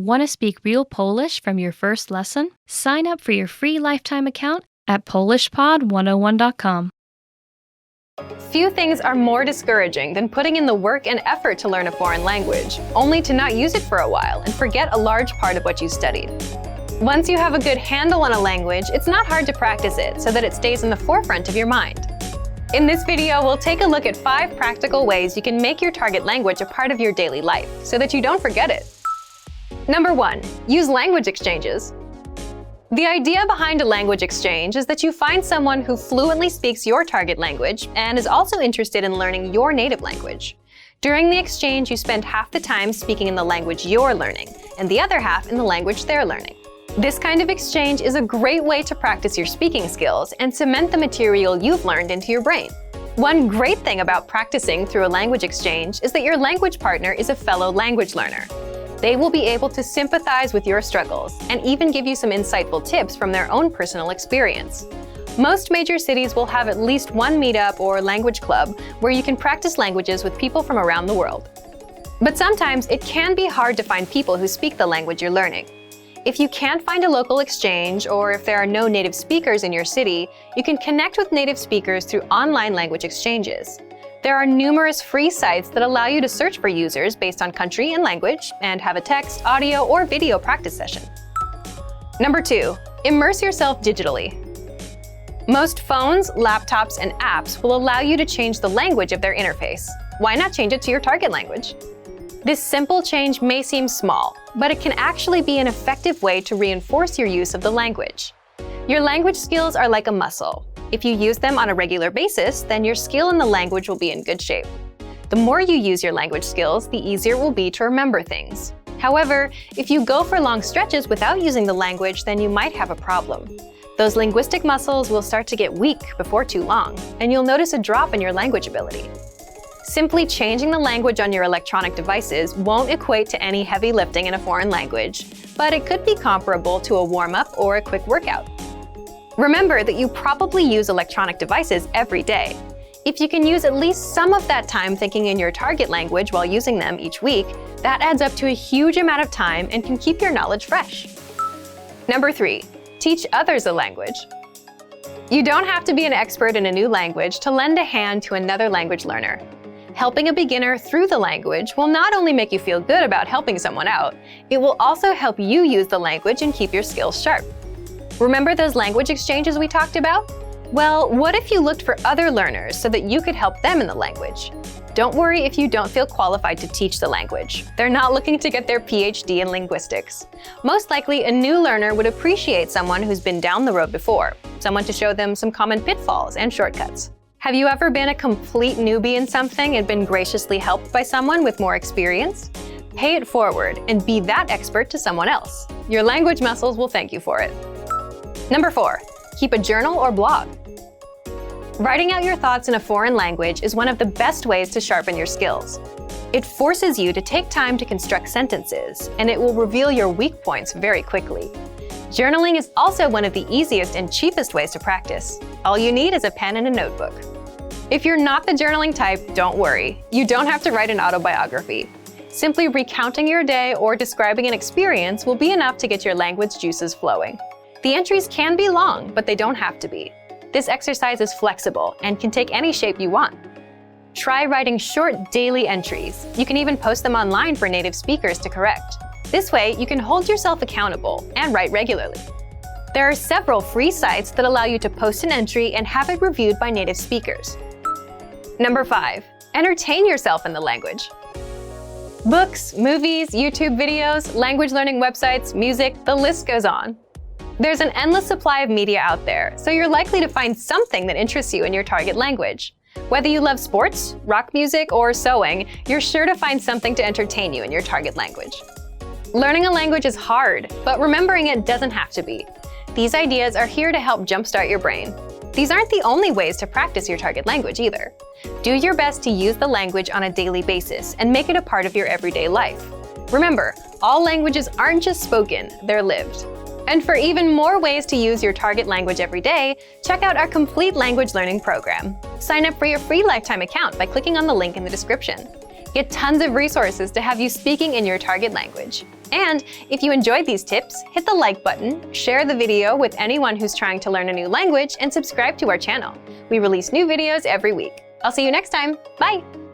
Want to speak real Polish from your first lesson? Sign up for your free lifetime account at PolishPod101.com. Few things are more discouraging than putting in the work and effort to learn a foreign language, only to not use it for a while and forget a large part of what you studied. Once you have a good handle on a language, it's not hard to practice it so that it stays in the forefront of your mind. In this video, we'll take a look at 5 practical ways you can make your target language a part of your daily life so that you don't forget it. Number 1. Use language exchanges. The idea behind a language exchange is that you find someone who fluently speaks your target language and is also interested in learning your native language. During the exchange, you spend half the time speaking in the language you're learning and the other half in the language they're learning. This kind of exchange is a great way to practice your speaking skills and cement the material you've learned into your brain. One great thing about practicing through a language exchange is that your language partner is a fellow language learner. They will be able to sympathize with your struggles and even give you some insightful tips from their own personal experience. Most major cities will have at least one meetup or language club where you can practice languages with people from around the world. But sometimes it can be hard to find people who speak the language you're learning. If you can't find a local exchange, or if there are no native speakers in your city, you can connect with native speakers through online language exchanges. There are numerous free sites that allow you to search for users based on country and language, and have a text, audio, or video practice session. Number 2. Immerse yourself digitally. Most phones, laptops, and apps will allow you to change the language of their interface. Why not change it to your target language? This simple change may seem small, but it can actually be an effective way to reinforce your use of the language. Your language skills are like a muscle. If you use them on a regular basis, then your skill in the language will be in good shape. The more you use your language skills, the easier it will be to remember things. However, if you go for long stretches without using the language, then you might have a problem. Those linguistic muscles will start to get weak before too long, and you'll notice a drop in your language ability. Simply changing the language on your electronic devices won't equate to any heavy lifting in a foreign language, but it could be comparable to a warm-up or a quick workout. Remember that you probably use electronic devices every day. If you can use at least some of that time thinking in your target language while using them each week, that adds up to a huge amount of time and can keep your knowledge fresh. Number 3. Teach others a language. You don't have to be an expert in a new language to lend a hand to another language learner. Helping a beginner through the language will not only make you feel good about helping someone out, it will also help you use the language and keep your skills sharp. Remember those language exchanges we talked about? Well, what if you looked for other learners so that you could help them in the language? Don't worry if you don't feel qualified to teach the language. They're not looking to get their PhD in linguistics. Most likely, a new learner would appreciate someone who's been down the road before, someone to show them some common pitfalls and shortcuts. Have you ever been a complete newbie in something and been graciously helped by someone with more experience? Pay it forward and be that expert to someone else. Your language muscles will thank you for it. Number 4. Keep a journal or blog. Writing out your thoughts in a foreign language is one of the best ways to sharpen your skills. It forces you to take time to construct sentences, and it will reveal your weak points very quickly. Journaling is also one of the easiest and cheapest ways to practice. All you need is a pen and a notebook. If you're not the journaling type, don't worry. You don't have to write an autobiography. Simply recounting your day or describing an experience will be enough to get your language juices flowing. The entries can be long, but they don't have to be. This exercise is flexible and can take any shape you want. Try writing short daily entries. You can even post them online for native speakers to correct. This way, you can hold yourself accountable and write regularly. There are several free sites that allow you to post an entry and have it reviewed by native speakers. Number 5. Entertain yourself in the language. Books, movies, YouTube videos, language learning websites, music, the list goes on. There's an endless supply of media out there, so you're likely to find something that interests you in your target language. Whether you love sports, rock music, or sewing, you're sure to find something to entertain you in your target language. Learning a language is hard, but remembering it doesn't have to be. These ideas are here to help jumpstart your brain. These aren't the only ways to practice your target language either. Do your best to use the language on a daily basis and make it a part of your everyday life. Remember, all languages aren't just spoken, they're lived. And for even more ways to use your target language every day, check out our complete language learning program. Sign up for your free lifetime account by clicking on the link in the description. Get tons of resources to have you speaking in your target language. And if you enjoyed these tips, hit the like button, share the video with anyone who's trying to learn a new language, and subscribe to our channel. We release new videos every week. I'll see you next time. Bye!